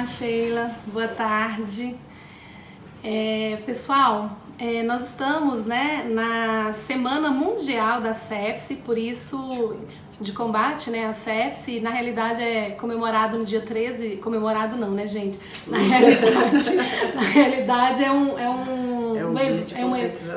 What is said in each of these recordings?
Olá, Sheila, boa tarde. Pessoal, nós estamos, né, na Semana Mundial da Sepse, por isso, de combate, né, à sepse. Na realidade é comemorado no dia 13, comemorado não, né, gente? Na realidade é um dia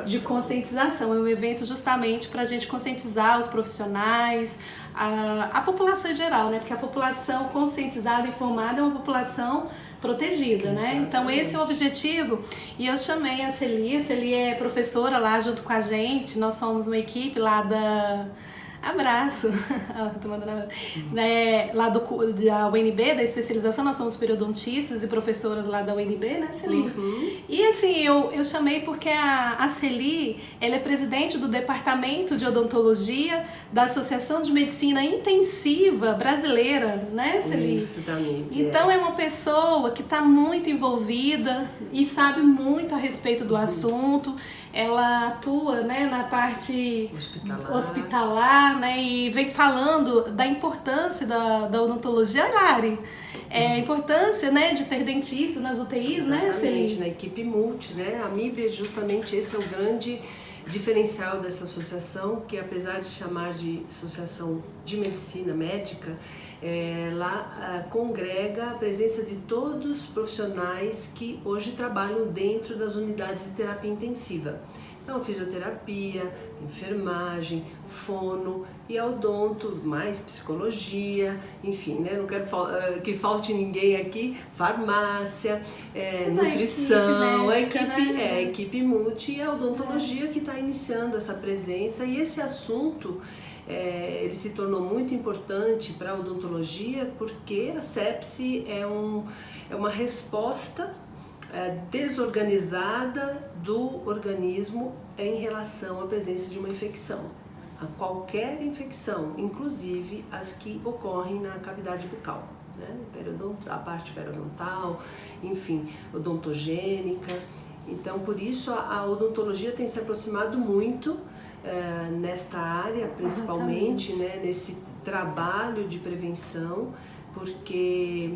de conscientização. É um evento justamente para a gente conscientizar os profissionais, a população em geral, né? Porque a população conscientizada e informada é uma população protegida, né? Então esse é o objetivo. E eu chamei a Celi é professora lá junto com a gente, nós somos uma equipe lá da... Abraço! Tô mandando abraço. Lá da UNB, da especialização, nós somos periodontistas e professoras lá da UNB, né, Celi? E assim, eu chamei porque a Celi, ela é presidente do Departamento de Odontologia da Associação de Medicina Intensiva Brasileira, né, Celi? Isso também. Então é uma pessoa que está muito envolvida e sabe muito a respeito do assunto. Ela atua, né, na parte hospitalar, né, e vem falando da importância da odontologia, Lari. A importância, né, de ter dentista nas UTIs, né, Exatamente, na equipe multi, né? A MIB, justamente esse é o grande diferencial dessa associação, que apesar de chamar de Associação de Medicina Médica, ela congrega a presença de todos os profissionais que hoje trabalham dentro das unidades de terapia intensiva. Então, fisioterapia, enfermagem, fono e odonto, mais psicologia, enfim, né? Não quero que falte ninguém aqui, farmácia, nutrição, a equipe multi e a odontologia que está iniciando essa presença. E esse assunto, ele se tornou muito importante para a odontologia porque a sepse é uma resposta desorganizada do organismo em relação à presença de uma infecção, a qualquer infecção, inclusive as que ocorrem na cavidade bucal, né? A parte periodontal, enfim, odontogênica. Então, por isso a odontologia tem se aproximado muito nesta área, principalmente, né, nesse trabalho de prevenção, porque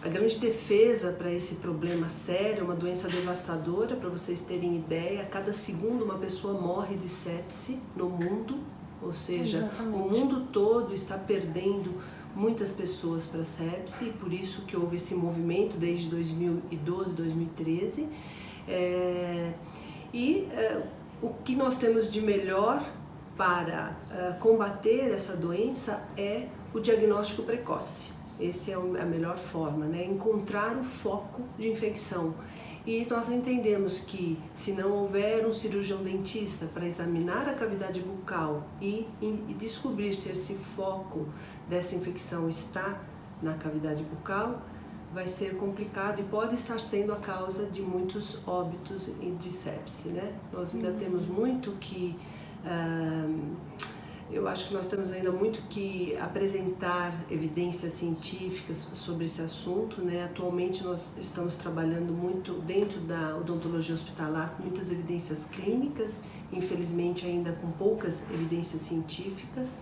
a grande defesa para esse problema sério, uma doença devastadora, para vocês terem ideia, a cada segundo uma pessoa morre de sepse no mundo, ou seja, exatamente, o mundo todo está perdendo muitas pessoas para sepse, por isso que houve esse movimento desde 2012, 2013. O que nós temos de melhor para combater essa doença é o diagnóstico precoce. Essa é a melhor forma, né? Encontrar o foco de infecção. E nós entendemos que se não houver um cirurgião dentista para examinar a cavidade bucal e descobrir se esse foco dessa infecção está na cavidade bucal, vai ser complicado e pode estar sendo a causa de muitos óbitos de sepse, né? Nós ainda temos muito que... eu acho que nós temos ainda muito que apresentar evidências científicas sobre esse assunto, né? Atualmente nós estamos trabalhando muito dentro da odontologia hospitalar com muitas evidências clínicas, infelizmente ainda com poucas evidências científicas,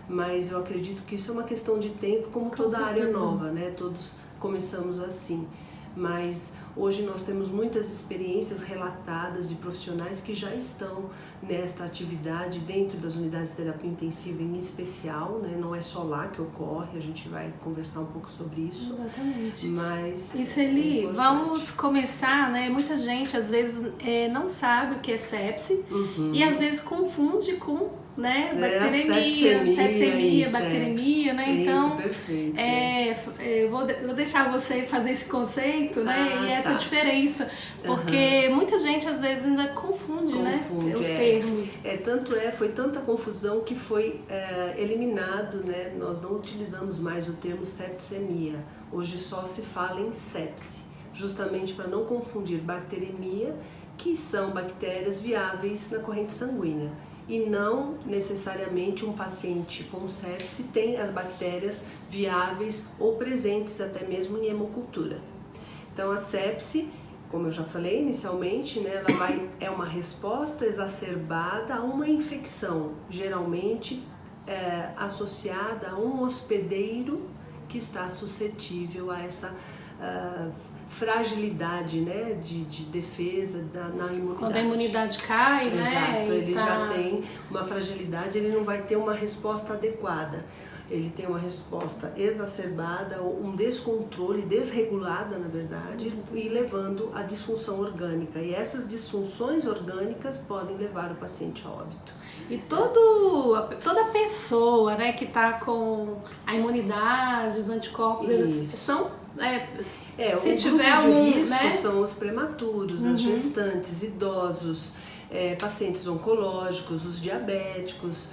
mas eu acredito que isso é uma questão de tempo, como toda área nova, né? Todos começamos assim, mas hoje nós temos muitas experiências relatadas de profissionais que já estão nesta atividade dentro das unidades de terapia intensiva em especial, né? Não é só lá que ocorre, a gente vai conversar um pouco sobre isso. Exatamente. Mas e Celi, vamos começar, né? Muita gente às vezes não sabe o que é sepse e às vezes confunde com, né, sepsemia, bacteremia, né? Então, isso, perfeito. Vou deixar você fazer esse conceito, né? E essa diferença, porque muita gente às vezes ainda confunde, né, os termos. Foi tanta confusão que foi eliminado, né? Nós não utilizamos mais o termo sepsemia. Hoje só se fala em sepse, justamente para não confundir bacteremia, que são bactérias viáveis na corrente sanguínea. E não necessariamente um paciente com sepse tem as bactérias viáveis ou presentes até mesmo em hemocultura. Então a sepse, como eu já falei inicialmente, né, é uma resposta exacerbada a uma infecção, geralmente associada a um hospedeiro que está suscetível a essa fragilidade, né, de defesa na imunidade. Quando a imunidade cai, exato, né? Exato, ele já tem uma fragilidade, ele não vai ter uma resposta adequada. Ele tem uma resposta exacerbada, ou um descontrole, desregulada, na verdade, e levando à disfunção orgânica. E essas disfunções orgânicas podem levar o paciente a óbito. E toda pessoa, né, que está com a imunidade, os anticorpos, eles são... se tiver grupo de risco, né? São os prematuros, as gestantes, idosos, pacientes oncológicos, os diabéticos,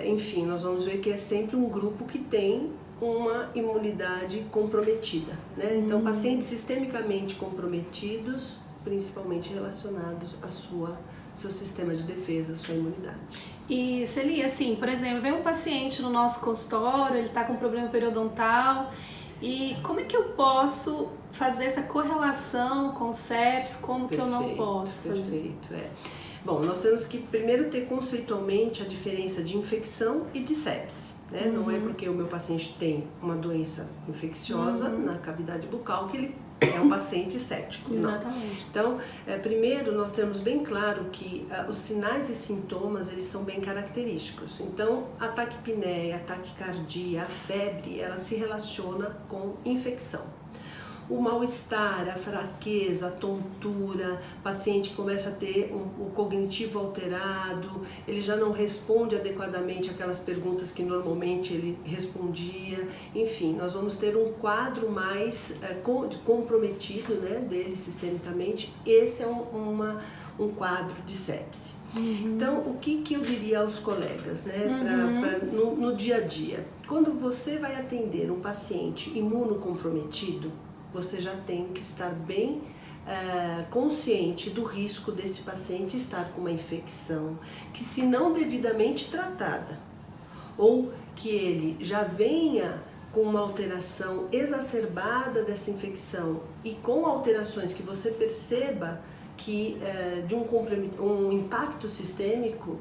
enfim, nós vamos ver que é sempre um grupo que tem uma imunidade comprometida, né? Então, pacientes sistemicamente comprometidos, principalmente relacionados ao seu sistema de defesa, à sua imunidade. E Celi, assim, por exemplo, vem um paciente no nosso consultório, ele está com problema periodontal, e como é que eu posso fazer essa correlação com sepsis, como que eu não posso fazer? Perfeito. Bom, nós temos que primeiro ter conceitualmente a diferença de infecção e de sepse, né? Não é porque o meu paciente tem uma doença infecciosa na cavidade bucal que ele é um paciente séptico. Exatamente. Não. Então, primeiro nós temos bem claro que os sinais e sintomas, eles são bem característicos. Então, a taquipneia, a taquicardia, a febre, ela se relaciona com infecção. O mal-estar, a fraqueza, a tontura, o paciente começa a ter o cognitivo alterado, ele já não responde adequadamente aquelas perguntas que normalmente ele respondia. Enfim, nós vamos ter um quadro mais comprometido, né, dele sistemicamente. Esse é um quadro de sepse. Então, o que eu diria aos colegas, né, no dia a dia? Quando você vai atender um paciente imunocomprometido, você já tem que estar bem consciente do risco desse paciente estar com uma infecção que, se não devidamente tratada, ou que ele já venha com uma alteração exacerbada dessa infecção e com alterações que você perceba que de um impacto sistêmico,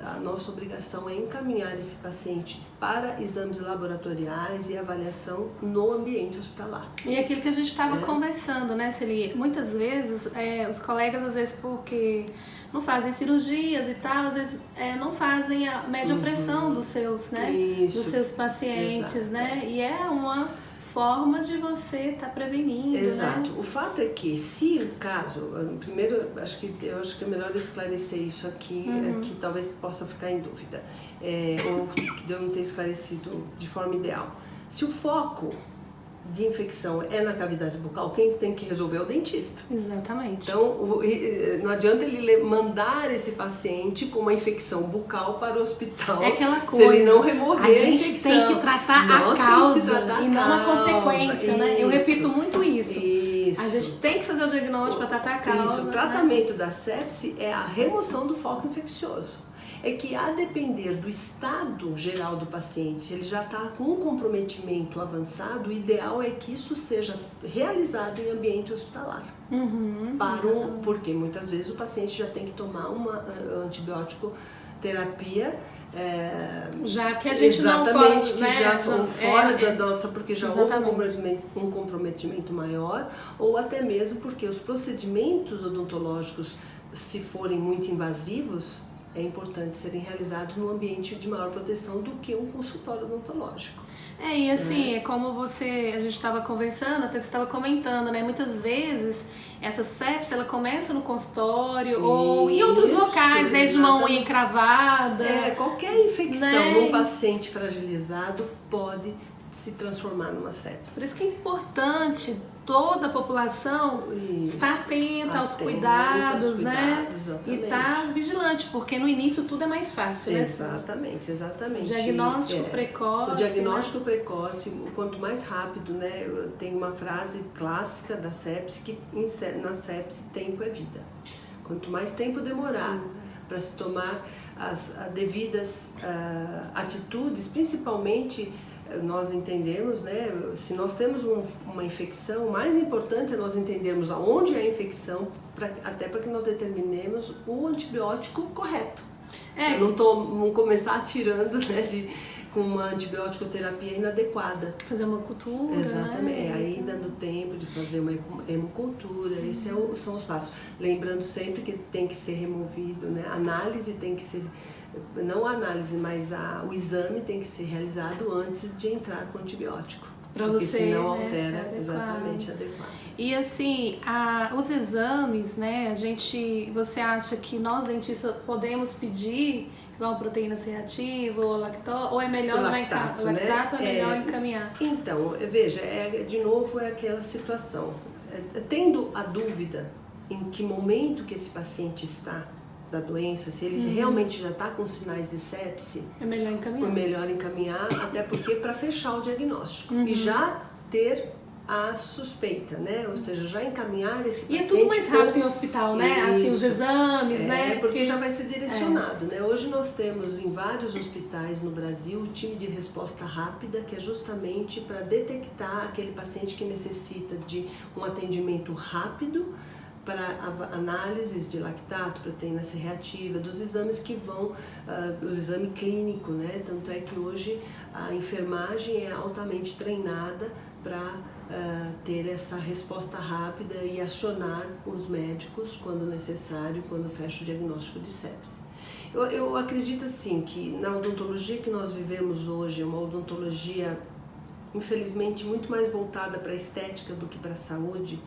a nossa obrigação é encaminhar esse paciente para exames laboratoriais e avaliação no ambiente hospitalar. E aquilo que a gente estava conversando, né, Celi? Muitas vezes, os colegas, às vezes, porque não fazem cirurgias e tal, às vezes não fazem a média pressão dos seus, né? Isso. Dos seus pacientes, Exato. né? E é uma forma de você estar prevenindo, Exato. né? O fato é que, se o caso, primeiro eu acho que é melhor esclarecer isso aqui, que talvez possa ficar em dúvida, ou que eu não ter esclarecido de forma ideal. Se o foco de infecção é na cavidade bucal, quem tem que resolver é o dentista. Exatamente. Então, não adianta ele mandar esse paciente com uma infecção bucal para o hospital. É aquela coisa, se ele não remover a infecção. A gente tem que tratar a causa e não a consequência, né? Eu repito muito isso. A gente tem que fazer o diagnóstico para tratar a causa. O tratamento da sepse é a remoção do foco infeccioso. É que, a depender do estado geral do paciente, se ele já está com um comprometimento avançado, o ideal é que isso seja realizado em ambiente hospitalar. Porque muitas vezes o paciente já tem que tomar uma antibiótico terapia, já que a gente exatamente, não pode, que já fora da nossa, porque já houve exatamente. um comprometimento maior, ou até mesmo porque os procedimentos odontológicos, se forem muito invasivos, é importante serem realizados num ambiente de maior proteção do que um consultório odontológico. E assim, é como a gente estava conversando, até você estava comentando, né? Muitas vezes essa sepse, ela começa no consultório ou em outros locais, desde uma unha encravada. Qualquer infecção, né, num paciente fragilizado pode se transformar numa sepse. Por isso que é importante toda a população estar atenta aos cuidados, né? Exatamente. E estar vigilante, porque no início tudo é mais fácil, né? Exatamente. Diagnóstico precoce. O diagnóstico precoce, quanto mais rápido, né? Tem uma frase clássica da sepse que na sepse tempo é vida. Quanto mais tempo demorar para se tomar as devidas atitudes, principalmente nós entendemos, né, se nós temos uma infecção, o mais importante é nós entendermos aonde é a infecção, até para que nós determinemos o antibiótico correto. Não começar atirando, né, com uma antibiótico-terapia inadequada. Fazer uma cultura, Exatamente, né? aí dando tempo de fazer uma hemocultura, esses são os passos. Lembrando sempre que tem que ser removido, né? A análise tem que ser, não a análise, mas o exame tem que ser realizado antes de entrar com o antibiótico. Pra porque você, senão né, altera exatamente adequado. E assim, os exames, né, você acha que nós dentistas podemos pedir igual proteína C reativa ou lactose, ou é melhor lactato, né? Lactato é melhor encaminhar? Então, veja, de novo é aquela situação. Tendo a dúvida em que momento que esse paciente está da doença, se ele realmente já está com sinais de sepse, é melhor encaminhar, até porque para fechar o diagnóstico e já ter a suspeita, né? Ou seja, já encaminhar esse paciente. E é tudo mais rápido em hospital, né? Isso. Assim, os exames, né? Porque já vai ser direcionado, né? Hoje nós temos em vários hospitais no Brasil o time de resposta rápida, que é justamente para detectar aquele paciente que necessita de um atendimento rápido, para análises de lactato, proteína C reativa, dos exames que vão, o exame clínico, né? Tanto é que hoje a enfermagem é altamente treinada para ter essa resposta rápida e acionar os médicos quando necessário, quando fecha o diagnóstico de sepse. Eu acredito assim que na odontologia que nós vivemos hoje, uma odontologia infelizmente muito mais voltada para a estética do que para a saúde,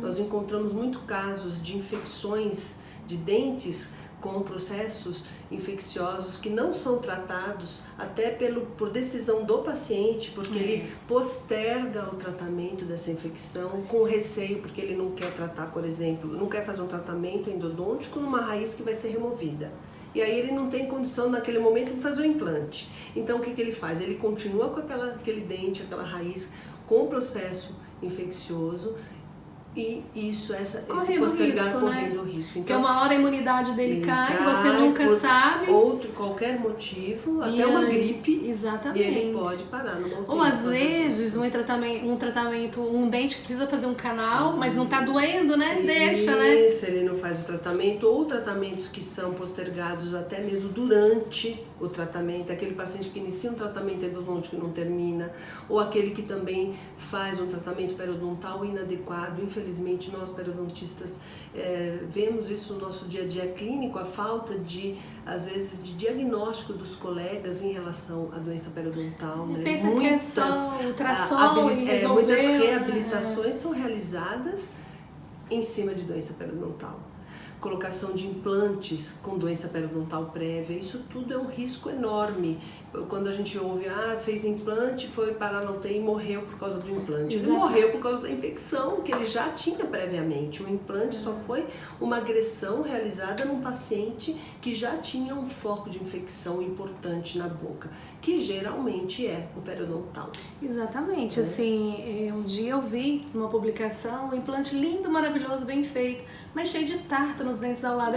nós encontramos muito casos de infecções de dentes com processos infecciosos que não são tratados até por decisão do paciente, porque ele posterga o tratamento dessa infecção com receio, porque ele não quer tratar, por exemplo, não quer fazer um tratamento endodôntico numa raiz que vai ser removida. E aí ele não tem condição naquele momento de fazer o implante. Então o que ele faz? Ele continua com aquele dente, aquela raiz com o processo infeccioso e esse postergar correndo risco. Então, porque uma hora a imunidade dele cai, você nunca sabe. Qualquer motivo, até uma gripe. Exatamente. E ele pode parar no momento. Ou às vezes um tratamento, um dente que precisa fazer um canal, mas não tá doendo, né? Deixa, né? Isso, ele não faz o tratamento, ou tratamentos que são postergados até mesmo durante o tratamento, aquele paciente que inicia um tratamento endodôntico e não termina, ou aquele que também faz um tratamento periodontal inadequado. Infelizmente, nós periodontistas vemos isso no nosso dia a dia clínico, a falta às vezes, de diagnóstico dos colegas em relação à doença periodontal. Né? Pensa que é só ultrassom e resolveu, muitas reabilitações são realizadas em cima de doença periodontal. Colocação de implantes com doença periodontal prévia, isso tudo é um risco enorme. Quando a gente ouve, fez implante, foi parar na UTI e morreu por causa do implante. Ele morreu por causa da infecção que ele já tinha previamente. O implante só foi uma agressão realizada num paciente que já tinha um foco de infecção importante na boca, que geralmente é o periodontal. Exatamente, assim, um dia eu vi numa publicação um implante lindo, maravilhoso, bem feito, mas cheio de tarta nos dentes ao lado.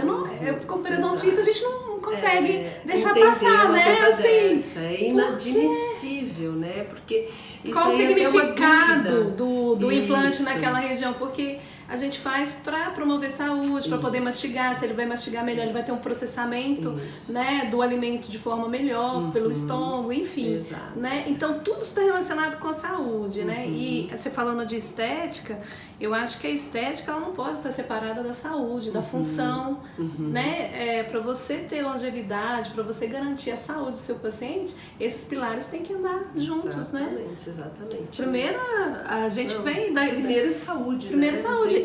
Como periodontista, a gente não consegue deixar passar, né? Assim, é inadmissível, né? Porque isso qual o significado do implante Isso. naquela região? Porque a gente faz para promover saúde, para poder mastigar. Se ele vai mastigar melhor, ele vai ter um processamento, né, do alimento de forma melhor, pelo estômago, enfim. Né? Então, tudo está relacionado com a saúde, né? E você falando de estética, eu acho que a estética ela não pode estar separada da saúde, da função, né? Para você ter longevidade, para você garantir a saúde do seu paciente, esses pilares têm que andar juntos, né? Exatamente. Primeiro, a gente vem da... Primeiro saúde, Primeiro né? saúde.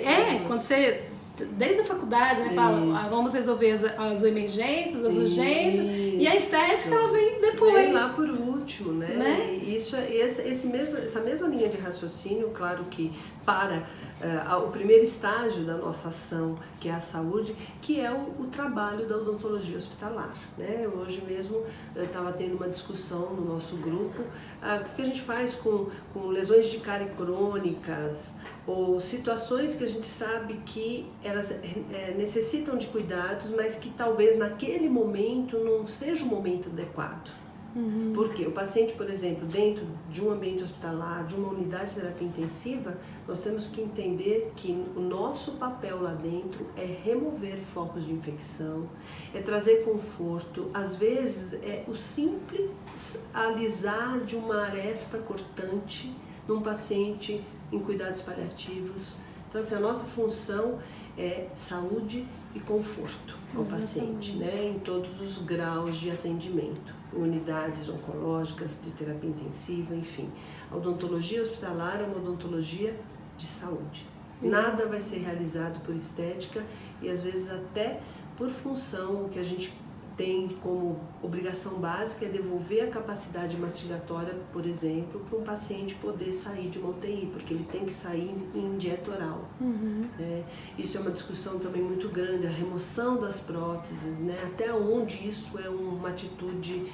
Quando você... Desde a faculdade, né, fala, vamos resolver as emergências, as urgências, e a estética ela vem depois. Vem lá por último, né? E essa mesma linha de raciocínio, claro que para o primeiro estágio da nossa ação, que é a saúde, que é o trabalho da odontologia hospitalar, né? Hoje mesmo estava tendo uma discussão no nosso grupo, o que a gente faz com lesões de cárie crônicas, ou situações que a gente sabe que elas necessitam de cuidados, mas que talvez naquele momento não seja o momento adequado. Porque o paciente, por exemplo, dentro de um ambiente hospitalar, de uma unidade de terapia intensiva, nós temos que entender que o nosso papel lá dentro é remover focos de infecção, é trazer conforto, às vezes é o simples alisar de uma aresta cortante num paciente em cuidados paliativos. Então, assim, a nossa função é saúde e conforto ao paciente, né, em todos os graus de atendimento, em unidades oncológicas, de terapia intensiva, enfim. A odontologia hospitalar é uma odontologia de saúde. Nada vai ser realizado por estética e às vezes até por função. O que a gente tem como obrigação básica é devolver a capacidade mastigatória, por exemplo, para um paciente poder sair de uma UTI, porque ele tem que sair em dieta oral. Isso é uma discussão também muito grande, a remoção das próteses, né? Até onde isso é uma atitude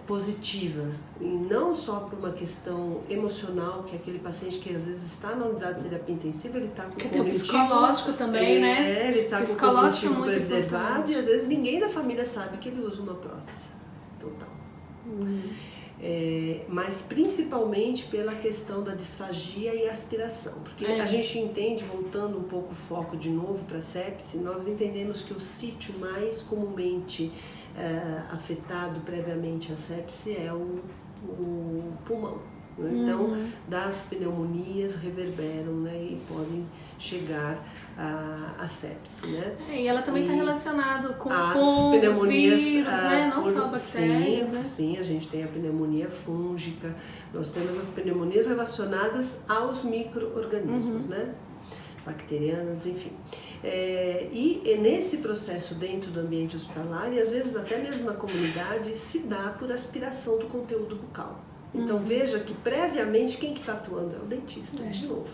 positiva, e não só por uma questão emocional, que aquele paciente que às vezes está na unidade de terapia intensiva, ele está com o cognitivo psicológico também, né? Ele está com o cognitivo preservado e às vezes ninguém da família sabe que ele usa uma prótese total. Mas principalmente pela questão da disfagia e aspiração, porque a gente entende, voltando um pouco o foco de novo para a sepse, nós entendemos que o sítio mais comumente afetado previamente à sepse é o pulmão. Né? Então, das pneumonias reverberam, né, e podem chegar à sepse. Né? E ela também está relacionada com fungos, vírus, né? Não só bactérias. Sim, a gente tem a pneumonia fúngica, nós temos as pneumonias relacionadas aos micro-organismos, né? Bacterianas, enfim. E nesse processo dentro do ambiente hospitalar, e às vezes até mesmo na comunidade, se dá por aspiração do conteúdo bucal. Então veja que previamente quem que está atuando é o dentista, de novo.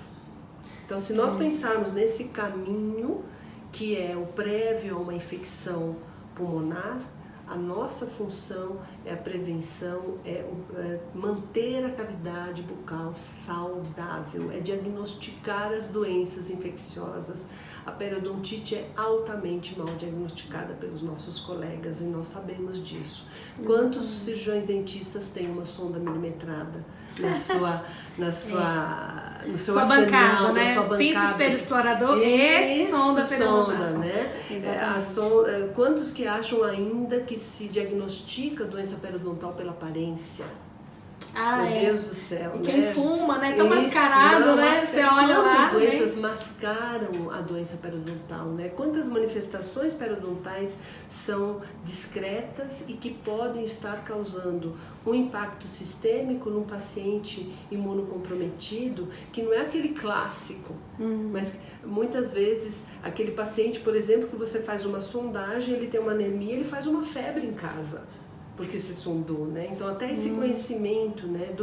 Então se nós pensarmos nesse caminho que é o prévio a uma infecção pulmonar, a nossa função é a prevenção, é manter a cavidade bucal saudável, é diagnosticar as doenças infecciosas. A periodontite é altamente mal diagnosticada pelos nossos colegas e nós sabemos disso. Quantos cirurgiões dentistas têm uma sonda milimetrada no seu arsenal, né? na sua bancada? Pinça, espelho explorador e sonda periodontal. Né? Quantos que acham ainda que se diagnostica doença periodontal pela aparência? Meu Deus do céu, e quem fuma, né? Tão mascarado, né? Você olha lá. Quantas doenças mascaram a doença periodontal, né? Quantas manifestações periodontais são discretas e que podem estar causando um impacto sistêmico num paciente imunocomprometido, que não é aquele clássico, mas muitas vezes aquele paciente, por exemplo, que você faz uma sondagem, ele tem uma anemia, ele faz uma febre em casa, porque se sondou, né? Então até esse conhecimento, né,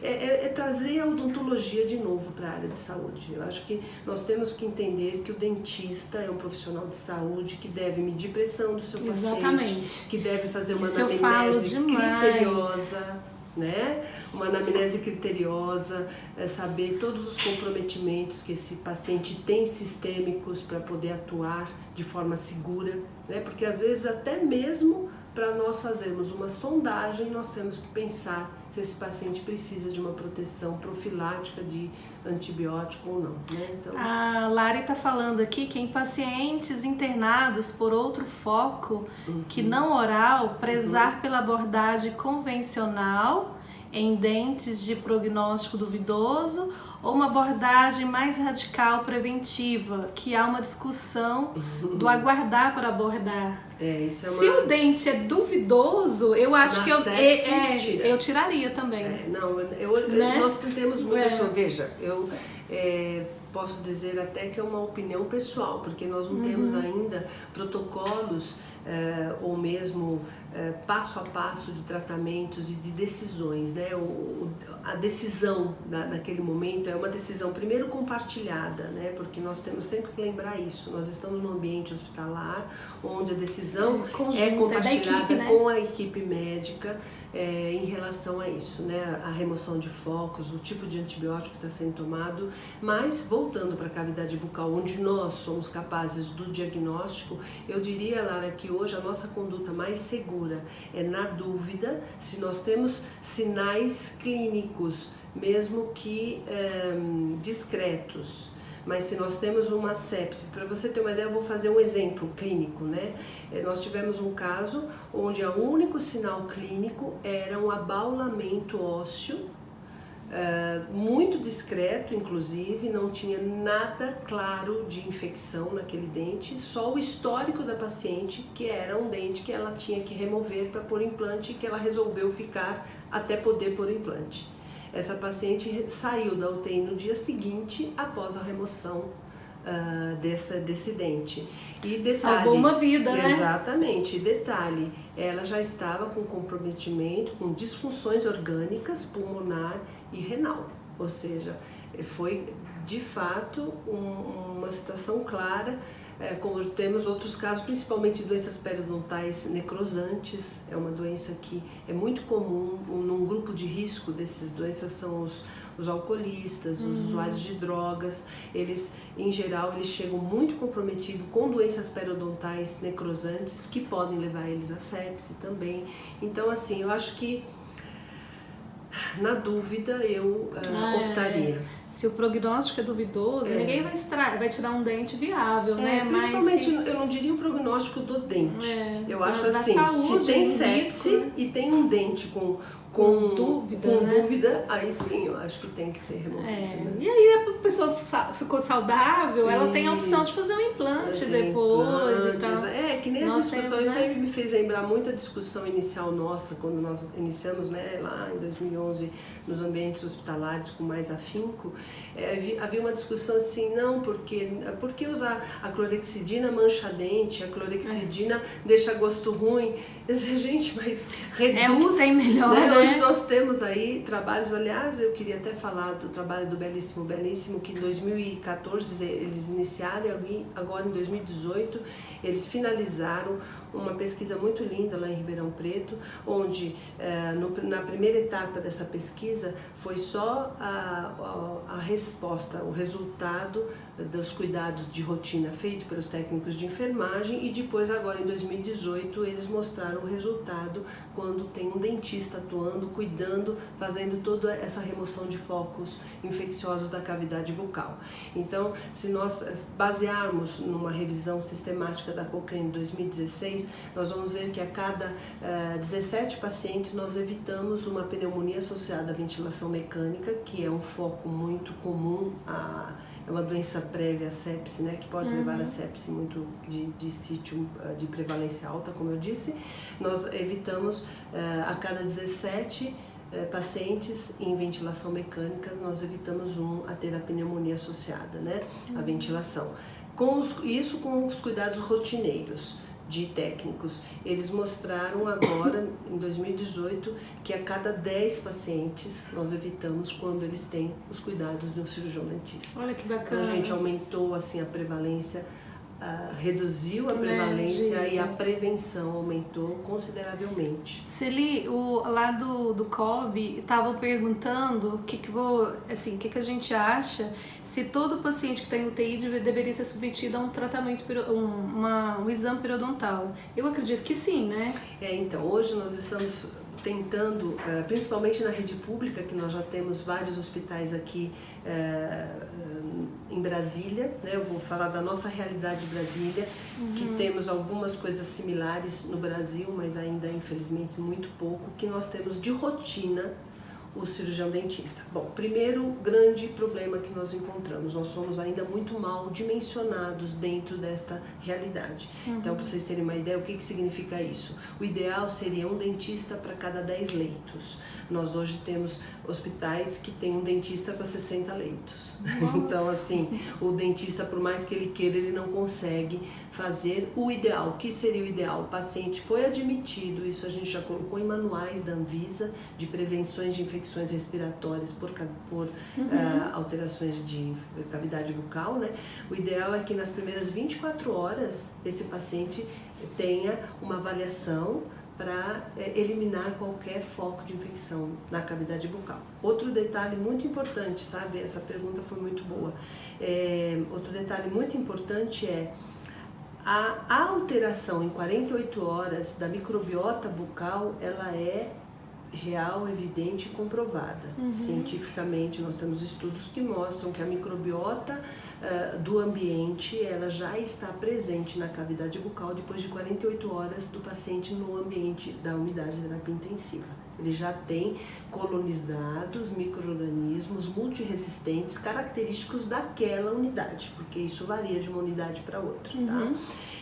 é trazer a odontologia de novo para a área de saúde. Eu acho que nós temos que entender que o dentista é um profissional de saúde que deve medir pressão do seu paciente, que deve fazer uma anamnese criteriosa, né? Uma anamnese criteriosa, saber todos os comprometimentos que esse paciente tem sistêmicos para poder atuar de forma segura, né? Porque às vezes até mesmo para nós fazermos uma sondagem, nós temos que pensar se esse paciente precisa de uma proteção profilática de antibiótico ou não, né? Então... A Lari está falando aqui que em pacientes internados por outro foco que não oral, prezar pela abordagem convencional em dentes de prognóstico duvidoso ou uma abordagem mais radical preventiva, que há uma discussão do aguardar para abordar. Se o dente é duvidoso, eu acho que eu tiraria também. Nós temos muito. Veja, eu posso dizer até que é uma opinião pessoal, porque nós não temos ainda protocolos ou mesmo passo a passo de tratamentos e de decisões, né? A decisão daquele momento é uma decisão primeiro compartilhada, né? Porque nós temos sempre que lembrar isso. Nós estamos num ambiente hospitalar onde a decisão é compartilhada equipe, né? Com a equipe médica em relação a isso, né? A remoção de focos, o tipo de antibiótico que está sendo tomado, mas voltando para a cavidade bucal, onde nós somos capazes do diagnóstico, eu diria, Lara, que hoje a nossa conduta mais segura é, na dúvida, se nós temos sinais clínicos, mesmo que discretos. Mas se nós temos uma sepse, para você ter uma ideia, eu vou fazer um exemplo clínico, né? Nós tivemos um caso onde o único sinal clínico era um abaulamento ósseo, muito discreto, inclusive, não tinha nada claro de infecção naquele dente, só o histórico da paciente, que era um dente que ela tinha que remover para pôr implante e que ela resolveu ficar até poder pôr implante. Essa paciente saiu da UTI no dia seguinte, após a remoção desse dente. E detalhe, salvou uma vida, né? Exatamente. Detalhe, ela já estava com comprometimento, com disfunções orgânicas, pulmonar e renal. Ou seja, foi de fato uma situação clara. Como temos outros casos, principalmente doenças periodontais necrosantes, é uma doença que é muito comum num grupo de risco dessas doenças, são os alcoolistas, os usuários de drogas. Eles, em geral, eles chegam muito comprometidos com doenças periodontais necrosantes, que podem levar eles a sepse também. Então, assim, eu acho que na dúvida eu optaria. Se o prognóstico é duvidoso, ninguém vai tirar um dente viável, né? Principalmente, eu não diria o prognóstico do dente. Eu acho assim, saúde, se tem sepse risco, né? e tem um dente com dúvida, aí sim, eu acho que tem que ser removido. Né? E aí a pessoa ficou saudável, ela tem a opção de fazer um implante depois e tal. Que nem a discussão, isso aí me fez lembrar muito a discussão inicial nossa, quando nós iniciamos, né, lá em 2011, nos ambientes hospitalares com mais afinco. Havia uma discussão assim, não, porque usar a clorexidina mancha dente, a clorexidina deixa gosto ruim. Eu disse, gente, mas reduz, o que tem melhor, né? Hoje nós temos aí trabalhos, aliás, eu queria até falar do trabalho do Belíssimo, que em 2014 eles iniciaram e agora em 2018 eles finalizaram uma pesquisa muito linda lá em Ribeirão Preto, onde na primeira etapa dessa pesquisa foi só a resposta, o resultado dos cuidados de rotina feito pelos técnicos de enfermagem, e depois agora em 2018 eles mostraram o resultado quando tem um dentista atuando, cuidando, fazendo toda essa remoção de focos infecciosos da cavidade bucal. Então, se nós basearmos numa revisão sistemática da Cochrane 2016, nós vamos ver que a cada 17 pacientes nós evitamos uma pneumonia associada à ventilação mecânica, que é um foco muito comum, é uma doença prévia à sepse, né, que pode levar a sepse muito de sítio de prevalência alta, como eu disse. Nós evitamos a cada 17 pacientes em ventilação mecânica, nós evitamos a ter a pneumonia associada, né, à ventilação. Isso com os cuidados rotineiros de técnicos. Eles mostraram agora, em 2018, que a cada 10 pacientes nós evitamos quando eles têm os cuidados de um cirurgião dentista. Olha que bacana. Então a gente aumentou assim a prevalência, reduziu a prevalência e a prevenção aumentou consideravelmente. Celi, lá do COB estava perguntando o que a gente acha se todo paciente que tem UTI deveria ser submetido a um tratamento, um exame periodontal. Eu acredito que sim, né? Então, hoje nós estamos tentando, principalmente na rede pública, que nós já temos vários hospitais aqui em Brasília, né? Eu vou falar da nossa realidade de Brasília, que temos algumas coisas similares no Brasil, mas ainda infelizmente muito pouco, que nós temos de rotina o cirurgião dentista. Bom, primeiro grande problema que nós encontramos, nós somos ainda muito mal dimensionados dentro desta realidade. Então, para vocês terem uma ideia, o que significa isso? O ideal seria um dentista para cada 10 leitos. Nós hoje temos hospitais que têm um dentista para 60 leitos. Nossa. Então, assim, o dentista, por mais que ele queira, ele não consegue fazer o ideal. O que seria o ideal? O paciente foi admitido, isso a gente já colocou em manuais da Anvisa, de prevenções de infecções respiratórias por alterações de cavidade bucal, né? O ideal é que nas primeiras 24 horas esse paciente tenha uma avaliação para eliminar qualquer foco de infecção na cavidade bucal. Outro detalhe muito importante, sabe? Essa pergunta foi muito boa. Outro detalhe muito importante é a alteração em 48 horas da microbiota bucal, ela é real, evidente e comprovada. Cientificamente, nós temos estudos que mostram que a microbiota do ambiente, ela já está presente na cavidade bucal depois de 48 horas do paciente no ambiente da unidade de terapia intensiva. Ele já tem colonizados micro-organismos multiresistentes característicos daquela unidade, porque isso varia de uma unidade para outra, tá?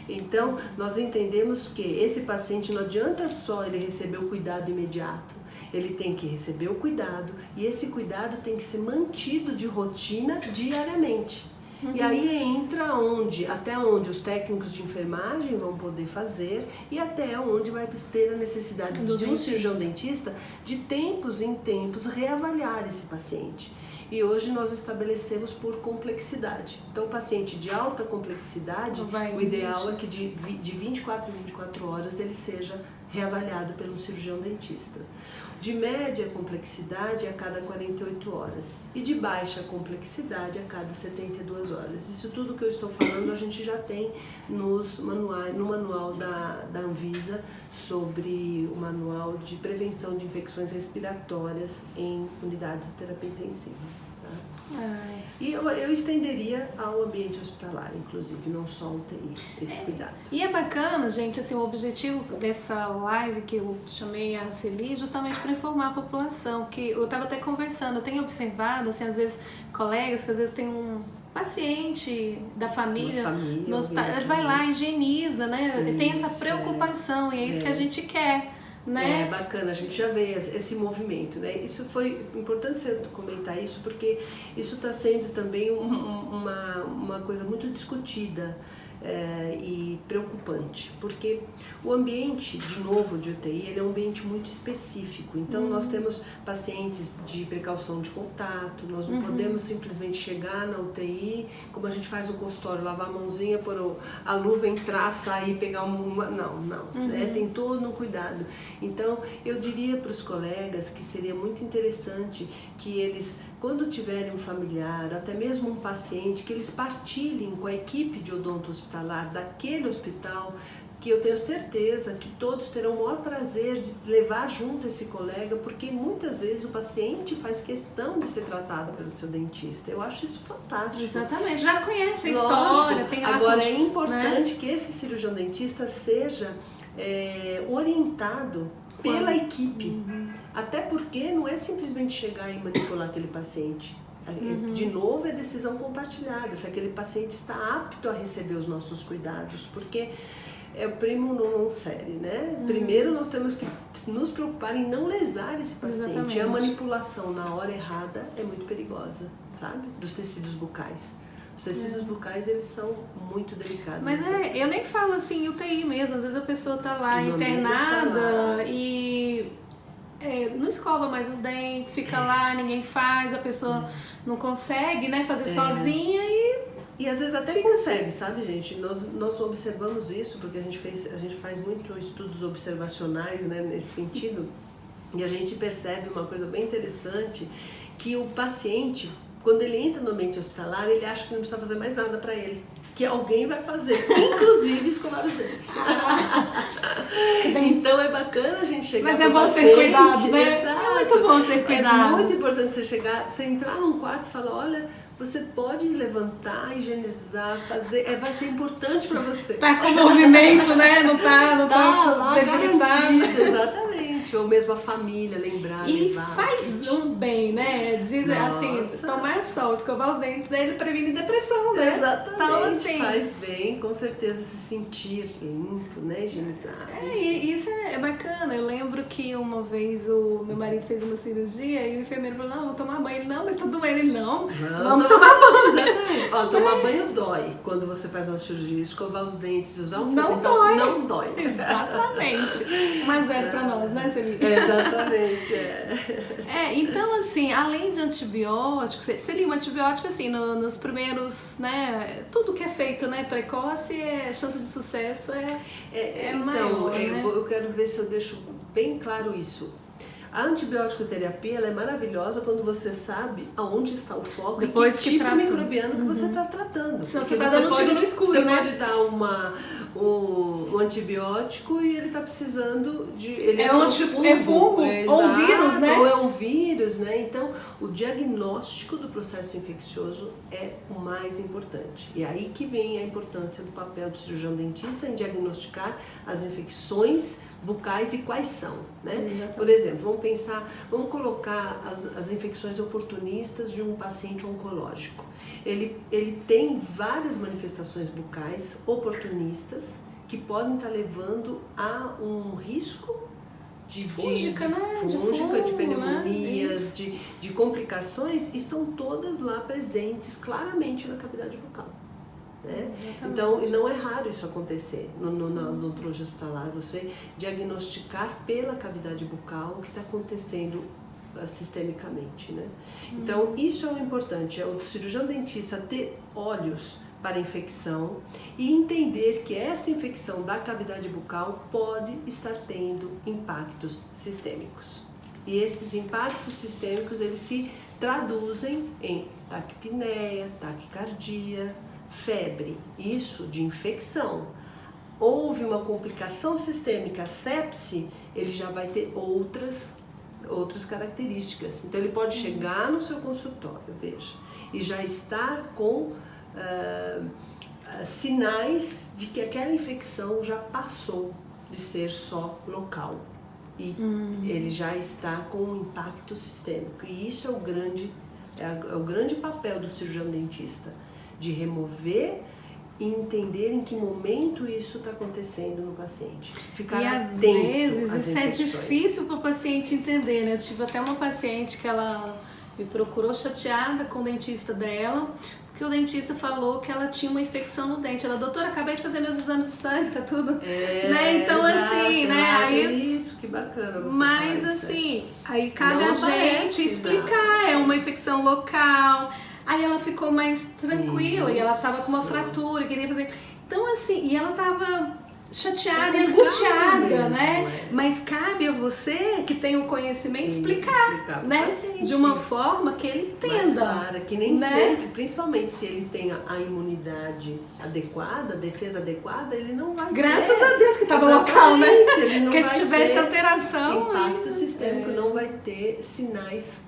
Então, nós entendemos que esse paciente não adianta só ele receber o cuidado imediato, ele tem que receber o cuidado e esse cuidado tem que ser mantido de rotina diariamente. E aí entra até onde os técnicos de enfermagem vão poder fazer e até onde vai ter a necessidade de um cirurgião dentista de tempos em tempos reavaliar esse paciente. E hoje nós estabelecemos por complexidade. Então, o paciente de alta complexidade, o ideal é que de 24 em 24 horas ele seja reavaliado pelo cirurgião dentista. De média complexidade a cada 48 horas e de baixa complexidade a cada 72 horas. Isso tudo que eu estou falando a gente já tem no manual da Anvisa sobre o manual de prevenção de infecções respiratórias em unidades de terapia intensiva. E eu estenderia ao ambiente hospitalar, inclusive, não só ao UTI, esse cuidado. E é bacana, gente, assim, o objetivo dessa live que eu chamei a Celi justamente para informar a população, que eu estava até conversando, eu tenho observado, assim, às vezes, colegas que às vezes tem um paciente da família no hospital, ele vai lá, higieniza, né? Isso, tem essa preocupação e é isso que a gente quer. Né? É bacana, a gente já vê esse movimento, né? Isso foi importante você comentar isso, porque isso está sendo também uma coisa muito discutida e preocupante, porque o ambiente, de novo, de UTI, ele é um ambiente muito específico. Então, nós temos pacientes de precaução de contato, nós não podemos simplesmente chegar na UTI, como a gente faz no consultório, lavar a mãozinha, pôr a luva, entrar, sair, pegar uma... Não, né? Tem todo um cuidado. Então, eu diria para os colegas que seria muito interessante que eles, quando tiverem um familiar, até mesmo um paciente, que eles partilhem com a equipe de odonto hospitalar daquele hospital, que eu tenho certeza que todos terão o maior prazer de levar junto esse colega, porque muitas vezes o paciente faz questão de ser tratado pelo seu dentista. Eu acho isso fantástico. Exatamente, já conhece a história, tem relação. Agora, é importante que esse cirurgião dentista seja orientado pela equipe, até porque não é simplesmente chegar e manipular aquele paciente. De novo, é decisão compartilhada, se aquele paciente está apto a receber os nossos cuidados, porque é o primo non série, né? Primeiro nós temos que nos preocupar em não lesar esse paciente. Exatamente. E a manipulação na hora errada é muito perigosa, sabe? Dos tecidos bucais. Os tecidos bucais, eles são muito delicados. Mas eu nem falo assim, UTI mesmo, às vezes a pessoa tá lá internada e não escova mais os dentes, fica lá, ninguém faz, a pessoa não consegue, né, fazer sozinha e às vezes até consegue, sabe, gente? Nós observamos isso, porque a gente faz muito estudos observacionais, né, nesse sentido, e a gente percebe uma coisa bem interessante, que o paciente, quando ele entra no ambiente hospitalar, ele acha que não precisa fazer mais nada para ele, que alguém vai fazer, inclusive escovar os dentes. Então é bacana a gente chegar. Mas é bom ser cuidado, né? Exato. É muito bom ser cuidado. É muito importante você entrar num quarto e falar, olha, você pode levantar, higienizar, fazer, vai ser importante para você. Tá com movimento, né? Não tá lá garantido, exatamente. Ou mesmo a família lembrar. E faz um bem, né? Assim, tomar sol, escovar os dentes, ele previne depressão, né? Exatamente. Então, assim, faz bem, com certeza, se sentir limpo, né? Higienizado. E isso é bacana. Eu lembro que uma vez o meu marido fez uma cirurgia e o enfermeiro falou, não, vou tomar banho. Ele, não, mas tá doendo. Ele, não, vamos tomar banho. Exatamente. Ó, tomar banho dói quando você faz uma cirurgia. Escovar os dentes, usar um não dói. Não dói. Exatamente. Mas pra nós, né? Celine? Exatamente, Então assim, além de antibióticos, seria um antibiótico assim, nos primeiros, né, tudo que é feito, né, precoce, a chance de sucesso é maior, né? Eu quero ver se eu deixo bem claro isso. A antibiótico-terapia ela é maravilhosa quando você sabe aonde está o foco depois e que tipo microbiano que você está tratando. Se você está dando um tiro no escuro, você né? pode dar um antibiótico e ele está precisando de... Ele é fungo, ou um vírus, né? Ou é um vírus, né? Então, o diagnóstico do processo infeccioso é o mais importante. E aí que vem a importância do papel do cirurgião dentista em diagnosticar as infecções bucais e quais são, né? Por exemplo, vamos colocar as infecções oportunistas de um paciente oncológico. Ele tem várias manifestações bucais oportunistas que podem estar levando a um risco de fúngica, de pneumonias, né? de complicações, estão todas lá presentes claramente na cavidade bucal. Né? Então, e não é raro isso acontecer na odontologia hospitalar, você diagnosticar pela cavidade bucal o que está acontecendo sistemicamente, né? Então, isso é o importante, é o cirurgião dentista ter olhos para a infecção e entender que esta infecção da cavidade bucal pode estar tendo impactos sistêmicos. E esses impactos sistêmicos, eles se traduzem em taquipneia, taquicardia, febre, isso de infecção. Houve uma complicação sistêmica, sepse, ele já vai ter outras características. Então ele pode chegar no seu consultório, veja, e já estar com sinais de que aquela infecção já passou de ser só local e ele já está com um impacto sistêmico. E isso é o grande papel do cirurgião dentista, de remover e entender em que momento isso está acontecendo no paciente. Ficar e às vezes isso é difícil para o paciente entender, né? Eu tive até uma paciente que ela me procurou chateada com o dentista dela, porque o dentista falou que ela tinha uma infecção no dente. Ela, doutora, acabei de fazer meus exames de sangue, tá tudo... né? Então, assim, né? Aí, isso, que bacana você mas, assim, aí cabe a gente explicar. É uma infecção local... Aí ela ficou mais tranquila e ela tava com uma fratura, queria fazer... Então assim, e ela tava chateada e angustiada, mesmo, né? Mas cabe a você, que tem o conhecimento, explicar né? De uma forma que ele entenda. Claro, que nem sempre, principalmente se ele tem a imunidade adequada, a defesa adequada, ele não vai Graças a Deus que tava local, né? Porque se tivesse alteração... Impacto sistêmico, não vai ter sinais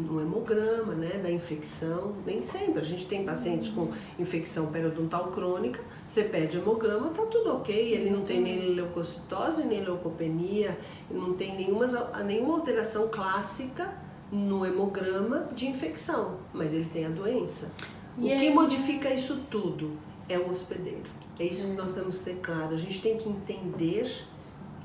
no hemograma, né, da infecção, nem sempre. A gente tem pacientes com infecção periodontal crônica, você pede hemograma, tá tudo ok, ele não tem nem leucocitose, nem leucopenia, não tem nenhuma alteração clássica no hemograma de infecção, mas ele tem a doença. O que modifica isso tudo é o hospedeiro. É isso que nós temos que ter claro. A gente tem que entender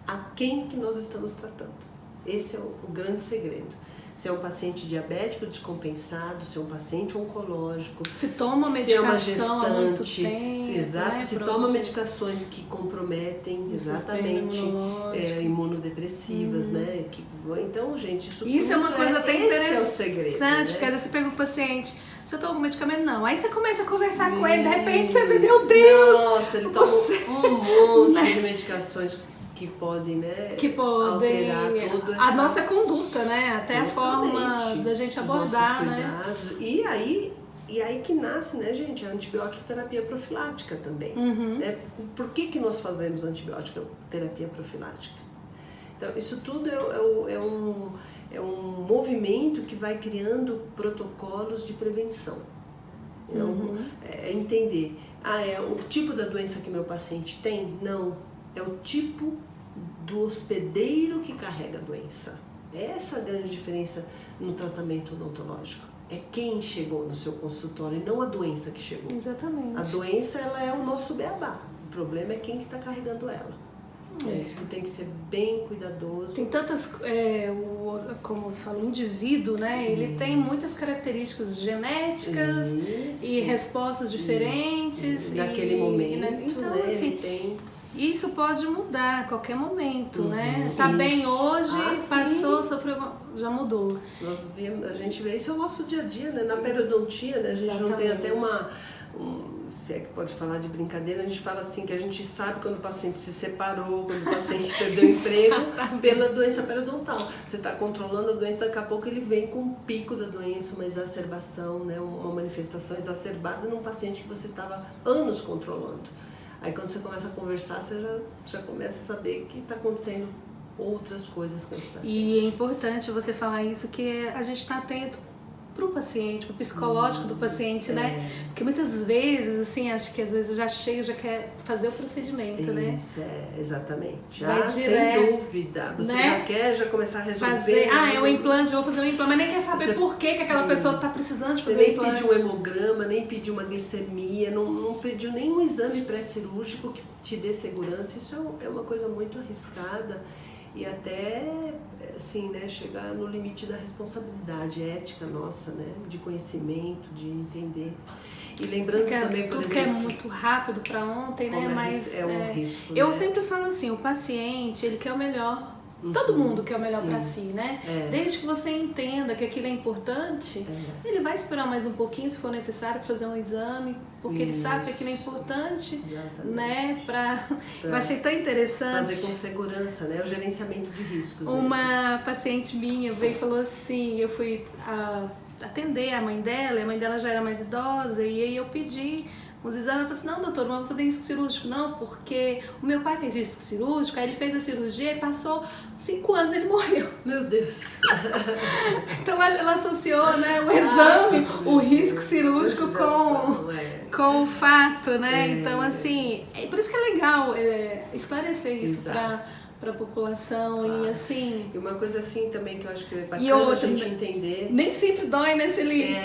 a quem que nós estamos tratando. Esse é o grande segredo. Se é um paciente diabético descompensado, se é um paciente oncológico, se toma medicação há muito tempo, exato, né, se toma medicações que comprometem exatamente imunodepressivas, né? Então, gente, isso é uma coisa até interessante, é o segredo, né? Porque às vezes você pergunta pro paciente, você toma algum medicamento? Não. Aí você começa a conversar com ele, de repente você vê, meu Deus! Nossa, ele toma um monte de medicações que podem, né, alterar toda a nossa conduta, né, até a forma da gente abordar, né. E aí que nasce, né, gente, a antibiótico terapia profilática também. Né? Por que nós fazemos antibiótico terapia profilática? Então, isso tudo é um movimento que vai criando protocolos de prevenção. Então, é entender, é o tipo da doença que meu paciente tem? Não. É o tipo do hospedeiro que carrega a doença. Essa é a grande diferença no tratamento odontológico. É quem chegou no seu consultório e não a doença que chegou. Exatamente. A doença, ela é o nosso beabá. O problema é quem que está carregando ela. É isso que tem que ser bem cuidadoso. Tem tantas, como você falou, o indivíduo, né? Ele tem muitas características genéticas e respostas diferentes. Naquele momento, então, né? assim, ele tem... isso pode mudar a qualquer momento, né? Tá bem hoje, passou, sofreu, já mudou. A gente vê, isso é o nosso dia a dia, né? Na periodontia, né? A gente não tem até se é que pode falar de brincadeira, a gente fala assim, que a gente sabe quando o paciente se separou, quando o paciente perdeu o emprego pela doença periodontal. Você está controlando a doença, daqui a pouco ele vem com um pico da doença, uma exacerbação, né? Uma manifestação exacerbada num paciente que você estava anos controlando. Aí quando você começa a conversar, você já começa a saber que está acontecendo outras coisas com esse paciente. E é importante você falar isso, que a gente está atento para o paciente, para o psicológico do paciente, né? Porque muitas vezes, assim, acho que às vezes já chega, já quer fazer o procedimento, né? Isso, exatamente. Sem dúvida. Você né? já quer resolver. É um implante, eu vou fazer um implante, mas nem quer saber por que aquela pessoa está precisando de fazer um implante. Você nem pediu um hemograma, nem pediu uma glicemia, não pediu nenhum exame pré-cirúrgico que te dê segurança. Isso é uma coisa muito arriscada. E até, assim, né, chegar no limite da responsabilidade ética nossa, né, de conhecimento, de entender. E lembrando também, por exemplo... Tudo que é muito rápido para ontem, né, mas... É um risco, eu né? sempre falo assim, o paciente, ele quer o melhor. Todo mundo quer o melhor para si, né? Desde que você entenda que aquilo é importante, ele vai esperar mais um pouquinho, se for necessário, para fazer um exame, porque ele sabe que aquilo é importante, né? Eu achei tão interessante. Fazer com segurança, né? O gerenciamento de riscos. Uma paciente minha veio e falou assim, eu fui atender a mãe dela já era mais idosa, e aí eu pedi uns exames, ela falou assim, não, doutor, não vou fazer risco cirúrgico não, porque o meu pai fez risco cirúrgico, aí ele fez a cirurgia e passou 5 anos ele morreu. Meu Deus! Então ela associou, né, o exame, o risco cirúrgico com o fato, né? Então, assim, por isso que é legal esclarecer isso para a população e assim... E uma coisa assim também que eu acho que é bacana a gente entender... Nem sempre dói, né, Celine?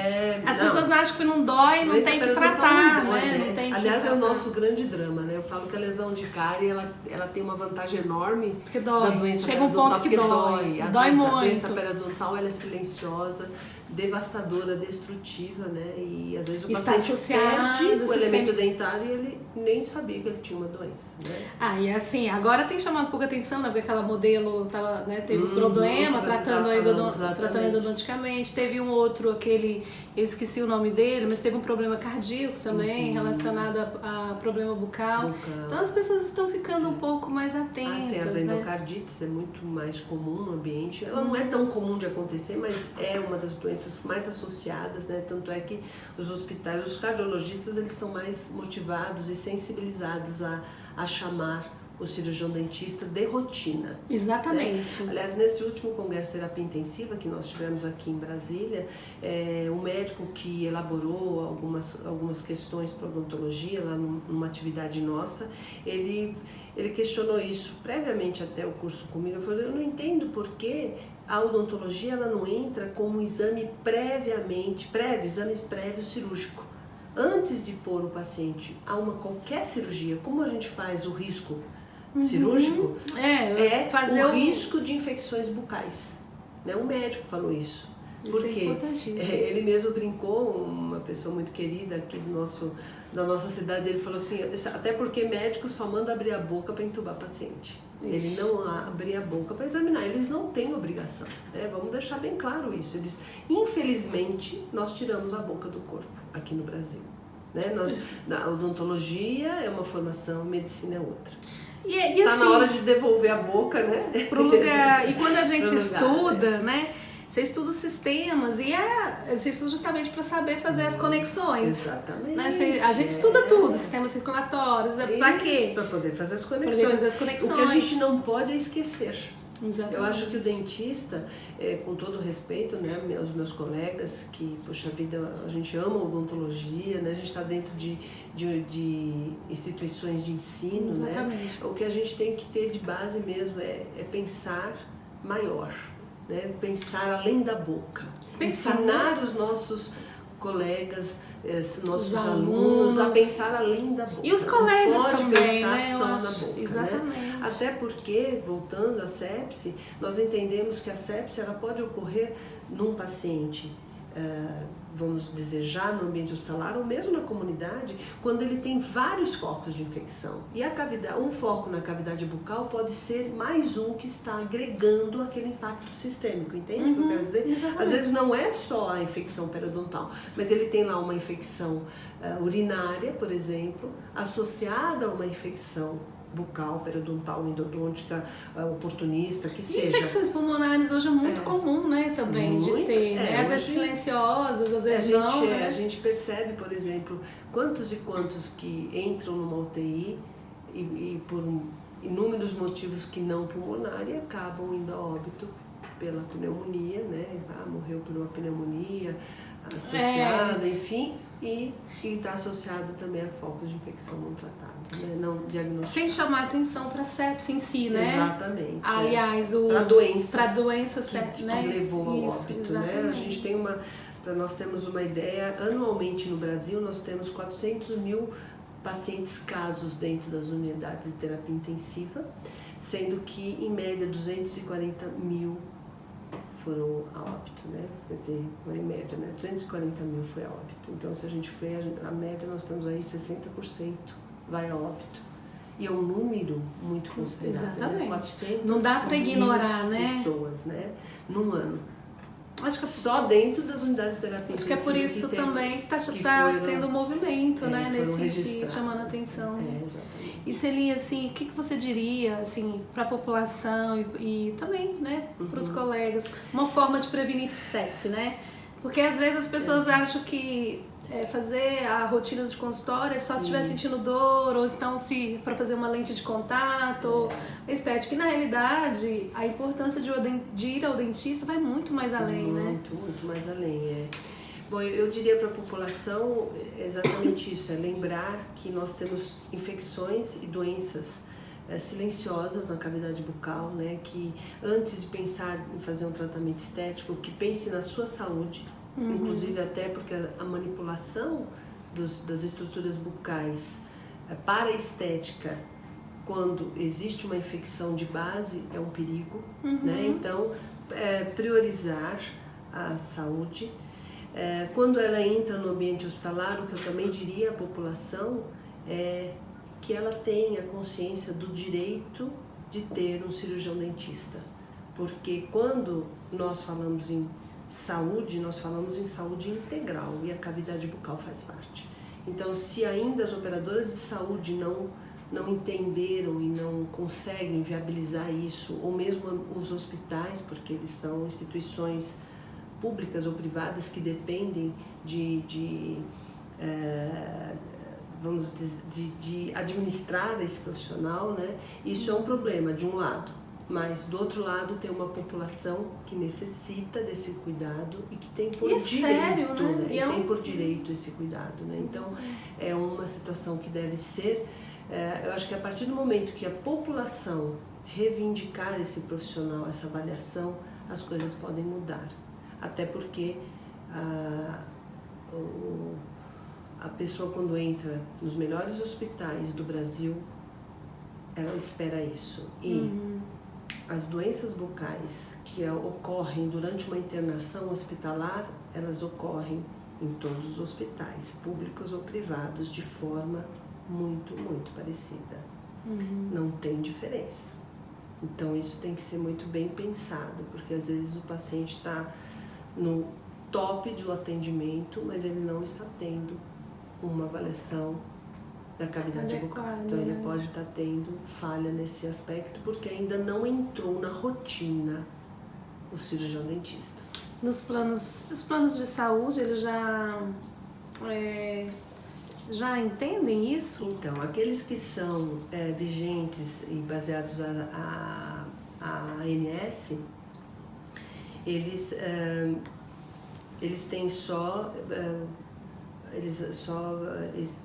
As pessoas acham que não dói, não tem que tratar, né? Aliás, é o nosso grande drama, né? Eu falo que a lesão de cárie, ela tem uma vantagem enorme porque dói. Da doença Chega um ponto que dói. Dói muito. A doença periodontal, ela é silenciosa, devastadora, destrutiva, né? E às vezes o paciente perde o elemento dentário e ele nem sabia que ele tinha uma doença, né? E assim, agora tem chamado pouca atenção, né? Porque aquela modelo tava, né, teve um problema tratando endodonticamente. Teve um outro, eu esqueci o nome dele, mas teve um problema cardíaco também, relacionado a problema bucal. Então as pessoas estão ficando um pouco mais atentas. Sim, as endocardites é muito mais comum no ambiente. Ela não é tão comum de acontecer, mas é uma das doenças mais associadas, né? Tanto é que os hospitais, os cardiologistas, eles são mais motivados e sensibilizados a chamar o cirurgião dentista de rotina. Exatamente. Né? Aliás, nesse último congresso de terapia intensiva que nós tivemos aqui em Brasília, o médico que elaborou algumas questões para odontologia, lá numa atividade nossa, ele questionou isso previamente até o curso comigo. Ele falou, eu não entendo por que a odontologia ela não entra como exame exame prévio cirúrgico. Antes de pôr o paciente a qualquer cirurgia, como a gente faz o risco cirúrgico, fazer o risco de infecções bucais. Né? Um médico falou isso. Porque ele mesmo brincou, uma pessoa muito querida aqui da nossa cidade, ele falou assim, até porque médico só manda abrir a boca para entubar paciente. Ele não abre a boca para examinar, eles não têm obrigação, né? Vamos deixar bem claro isso. Infelizmente, nós tiramos a boca do corpo aqui no Brasil. Né? A odontologia é uma formação, medicina é outra. Tá assim, na hora de devolver a boca, né? Pro lugar. E quando a gente estuda, né? Você estuda os sistemas e você estuda justamente para saber fazer as conexões. Exatamente. Né? A gente estuda tudo, sistemas circulatórios, para quê? Para poder fazer as conexões. O que a gente não pode é esquecer. Exatamente. Eu acho que o dentista, com todo o respeito, né, aos meus colegas, que, poxa vida, a gente ama a odontologia, né, a gente está dentro de instituições de ensino, exatamente. Né? O que a gente tem que ter de base mesmo é pensar maior. Né? Pensar além da boca, ensinar os nossos colegas, nossos alunos a pensar além da boca. E os colegas não pode também, pensar né? só na boca. Exatamente. Né? Até porque, voltando à sepse, nós entendemos que a sepse ela pode ocorrer num paciente vamos dizer, já no ambiente hospitalar ou mesmo na comunidade, quando ele tem vários focos de infecção. E um foco na cavidade bucal pode ser mais um que está agregando aquele impacto sistêmico, entende o que eu quero dizer? Exatamente. Às vezes não é só a infecção periodontal, mas ele tem lá uma infecção urinária, por exemplo, associada a uma infecção bucal, periodontal, endodôntica, oportunista, que seja. Infecções pulmonares hoje é muito comum, né, também, de ter, né? Às vezes silenciosas, às vezes não, né? A gente percebe, por exemplo, quantos e quantos que entram numa UTI e por inúmeros motivos que não pulmonar e acabam indo a óbito pela pneumonia, né? Morreu por uma pneumonia associada, enfim, e está associado também a focos de infecção não tratados, né? Não diagnosticados. Sem chamar atenção para a sepse em si, né? Exatamente. Aliás, para doença sepse, que levou ao Isso, óbito, né? A gente tem para nós termos uma ideia, anualmente no Brasil nós temos 400 mil pacientes casos dentro das unidades de terapia intensiva, sendo que em média 240 mil foram a óbito, né? Quer dizer, não é em média, né? 240 mil foi a óbito. Então, se a gente for a média, nós temos aí 60% vai a óbito. E é um número muito considerável. Exatamente. Né? 400 não dá para ignorar, né? pessoas, né? Num ano. Acho que só dentro das unidades de terapia intensiva. Acho que é por isso também que está tendo movimento, né? Nesse sentido, chamando a atenção. Exatamente. E Celia, assim, o que você diria, assim, para a população e também, né, para os colegas, uma forma de prevenir sepse, né? Porque às vezes as pessoas acham que fazer a rotina de consultório é só se estiver sentindo dor, ou então para fazer uma lente de contato, ou estética. E na realidade, a importância de ir ao dentista vai muito mais além, né? Muito mais além, Bom, eu diria para a população exatamente isso, lembrar que nós temos infecções e doenças silenciosas na cavidade bucal, né? Que antes de pensar em fazer um tratamento estético, que pense na sua saúde, inclusive até porque a manipulação das estruturas bucais para a estética, quando existe uma infecção de base, é um perigo, né? Então, priorizar a saúde. Quando ela entra no ambiente hospitalar, o que eu também diria à população é que ela tenha consciência do direito de ter um cirurgião dentista. Porque quando nós falamos em saúde, nós falamos em saúde integral e a cavidade bucal faz parte. Então, se ainda as operadoras de saúde não entenderam e não conseguem viabilizar isso, ou mesmo os hospitais, porque eles são instituições públicas ou privadas que dependem de administrar esse profissional, né? Isso é um problema de um lado, mas do outro lado tem uma população que necessita desse cuidado e que tem por direito, sério, né? E tem por direito esse cuidado, né? Então é uma situação que deve ser, eu acho que a partir do momento que a população reivindicar esse profissional, essa avaliação, as coisas podem mudar. Até porque a pessoa, quando entra nos melhores hospitais do Brasil, ela espera isso. E as doenças bucais que ocorrem durante uma internação hospitalar, elas ocorrem em todos os hospitais, públicos ou privados, de forma muito, muito parecida. Não tem diferença. Então, isso tem que ser muito bem pensado, porque às vezes o paciente está no top do atendimento, mas ele não está tendo uma avaliação da cavidade bucal. Então, ele pode estar tendo falha nesse aspecto, porque ainda não entrou na rotina o cirurgião dentista. Nos planos de saúde, eles já entendem isso? Então, aqueles que são vigentes e baseados a ANS, eles têm eles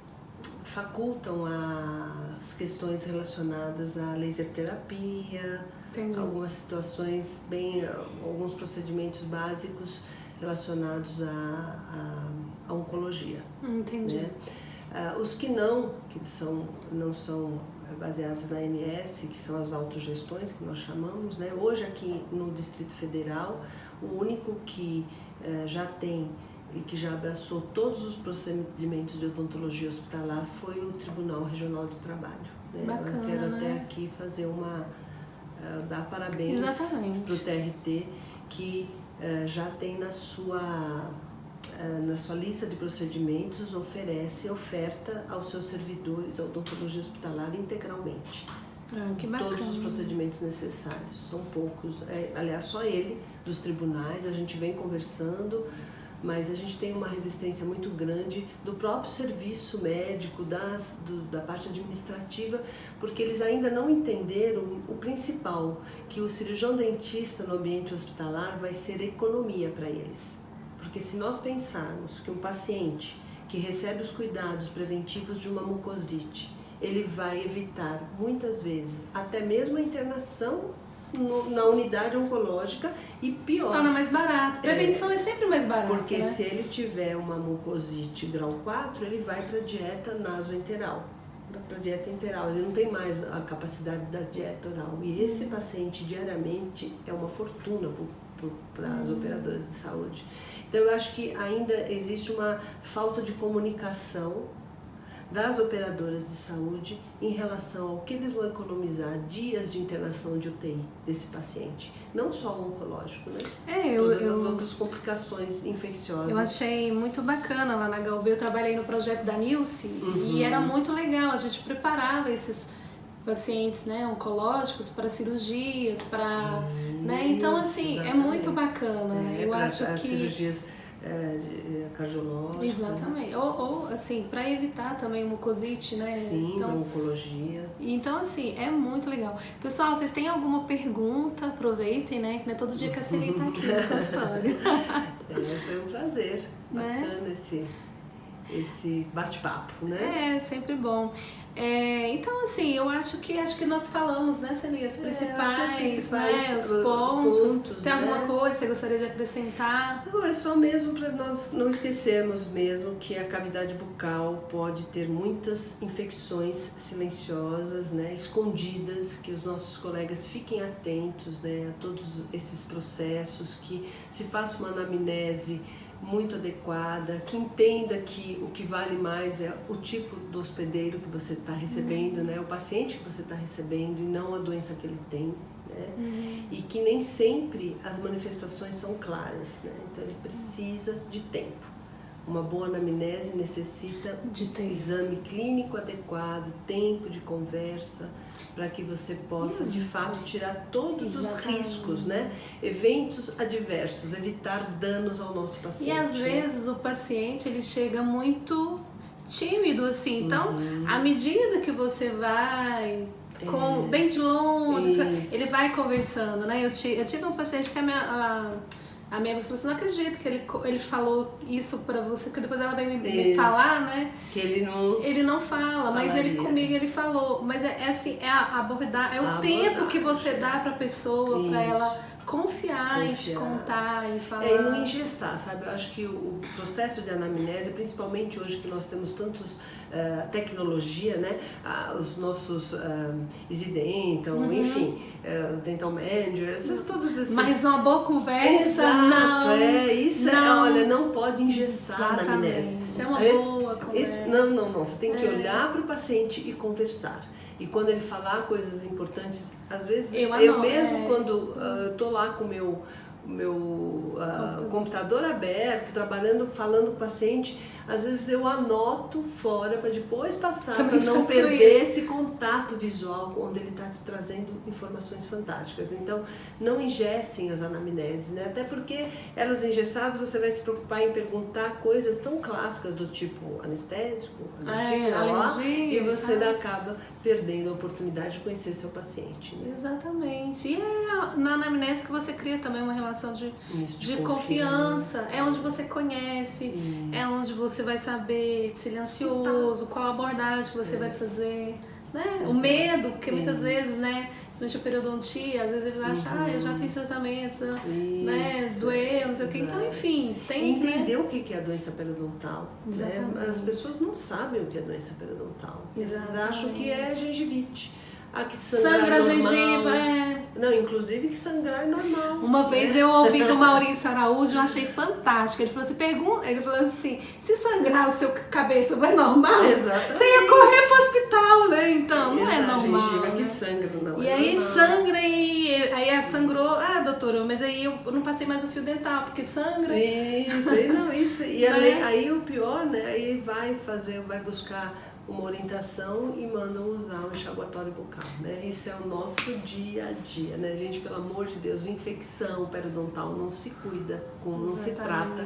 facultam as questões relacionadas à laser terapia, algumas situações alguns procedimentos básicos relacionados à oncologia. Entendi. Né? Os que não são baseados na ANS, que são as autogestões que nós chamamos, né? Hoje aqui no Distrito Federal, o único que já tem e que já abraçou todos os procedimentos de odontologia hospitalar foi o Tribunal Regional do Trabalho. Né? Bacana, eu quero até né? aqui fazer dar parabéns para o TRT, que já tem na sua lista de procedimentos, oferta aos seus servidores a odontologia hospitalar integralmente. Que bacana. Todos os procedimentos necessários, são poucos. Aliás, só ele, dos tribunais, a gente vem conversando, mas a gente tem uma resistência muito grande do próprio serviço médico, da parte administrativa, porque eles ainda não entenderam o principal, que o cirurgião dentista no ambiente hospitalar vai ser economia para eles. Porque se nós pensarmos que um paciente que recebe os cuidados preventivos de uma mucosite, ele vai evitar muitas vezes até mesmo a internação na unidade oncológica e pior. Se torna mais barato. Prevenção é sempre mais barata. Porque né? se ele tiver uma mucosite grau 4, ele vai para a dieta nasoenteral, para a dieta enteral. Ele não tem mais a capacidade da dieta oral. E esse paciente diariamente é uma fortuna para as operadoras de saúde. Então eu acho que ainda existe uma falta de comunicação das operadoras de saúde em relação ao que eles vão economizar dias de internação de UTI desse paciente. Não só o oncológico, né? Todas as outras complicações infecciosas. Eu achei muito bacana lá na HUB. Eu trabalhei no projeto da Nilce e era muito legal. A gente preparava esses pacientes, né, oncológicos para cirurgias, para, né? Então assim, exatamente. É muito bacana. Eu acho as que cirurgias cardiológicas. Exatamente. Né? Ou assim, para evitar também mucosite, né? Sim, então, oncologia. Então, assim, é muito legal. Pessoal, vocês têm alguma pergunta? Aproveitem, né? Que não é todo dia que a Celi tá aqui no consultório. Foi um prazer. Bacana, né? esse bate-papo, né? É, sempre bom. Então, assim, eu acho que nós falamos, né, Celi, as principais, né, os pontos. Tem alguma coisa que você gostaria de acrescentar? Não, é só mesmo para nós não esquecermos mesmo que a cavidade bucal pode ter muitas infecções silenciosas, né, escondidas, que os nossos colegas fiquem atentos, né, a todos esses processos, que se faça uma anamnese muito adequada, que entenda que o que vale mais é o tipo do hospedeiro que você está recebendo, né? O paciente que você está recebendo e não a doença que ele tem, né? E que nem sempre as manifestações são claras, né? Então ele precisa de tempo. Uma boa anamnese necessita de exame clínico adequado, tempo de conversa, para que você possa, de fato, tirar todos os riscos, né? Eventos adversos, evitar danos ao nosso paciente. E às vezes o paciente, ele chega muito tímido, assim. Então, à medida que você vai bem de longe, ele vai conversando, né? Eu tive um paciente que a minha amiga falou assim, não acredito que ele falou isso pra você, porque depois ela vai me falar, né? Que ele não fala, mas ele comigo ele falou. Mas assim, é a abordagem, o tempo que você dá pra pessoa, pra ela confiar em te contar, em falar. E não engessar, sabe? Eu acho que o processo de anamnese, principalmente hoje que nós temos tantos tecnologia, né? Os nossos EasyDental, enfim, Dental Manager, todos esses... Mas uma boa conversa, Exato, olha, não pode engessar a anamnese. Isso é uma boa conversa. Não, você tem que olhar para o paciente e conversar. E quando ele falar coisas importantes, às vezes eu mesmo quando eu tô lá com o meu computador aberto, trabalhando, falando com o paciente, às vezes eu anoto fora para depois passar, para não perder esse contato visual onde ele está te trazendo informações fantásticas. Então, não engessem as anamneses, né? Até porque elas engessadas, você vai se preocupar em perguntar coisas tão clássicas do tipo anestésico, alergia, e você acaba perdendo a oportunidade de conhecer seu paciente. Né? Exatamente. E na anamnese que você cria também uma relação de confiança. É onde você conhece, é onde você vai saber silencioso, qual abordagem que você vai fazer, né? O medo, porque muitas vezes, né? Principalmente a periodontia, às vezes eles acham, eu já fiz tratamento, né? Doeu, não sei o que. Então, enfim, tem entender o que é a doença periodontal. Né? As pessoas não sabem o que é doença periodontal. Eles acham que é gengivite. Que sangra a gengiva, Não, inclusive que sangrar é normal. Uma vez eu ouvi do Maurício Araújo, eu achei fantástico. Ele falou assim, se sangrar o seu cabeça é normal, exatamente, você ia correr pro hospital, né? Então, não é normal. A gengiva né? que sangra, não e é aí normal. sangra aí sangrou, doutora, mas aí eu não passei mais o fio dental, porque sangra. Isso. E aí o pior, né? Aí vai buscar uma orientação e mandam usar um enxaguatório bucal, né? Isso é o nosso dia a dia, né? Gente, pelo amor de Deus, infecção periodontal não se cuida, não se trata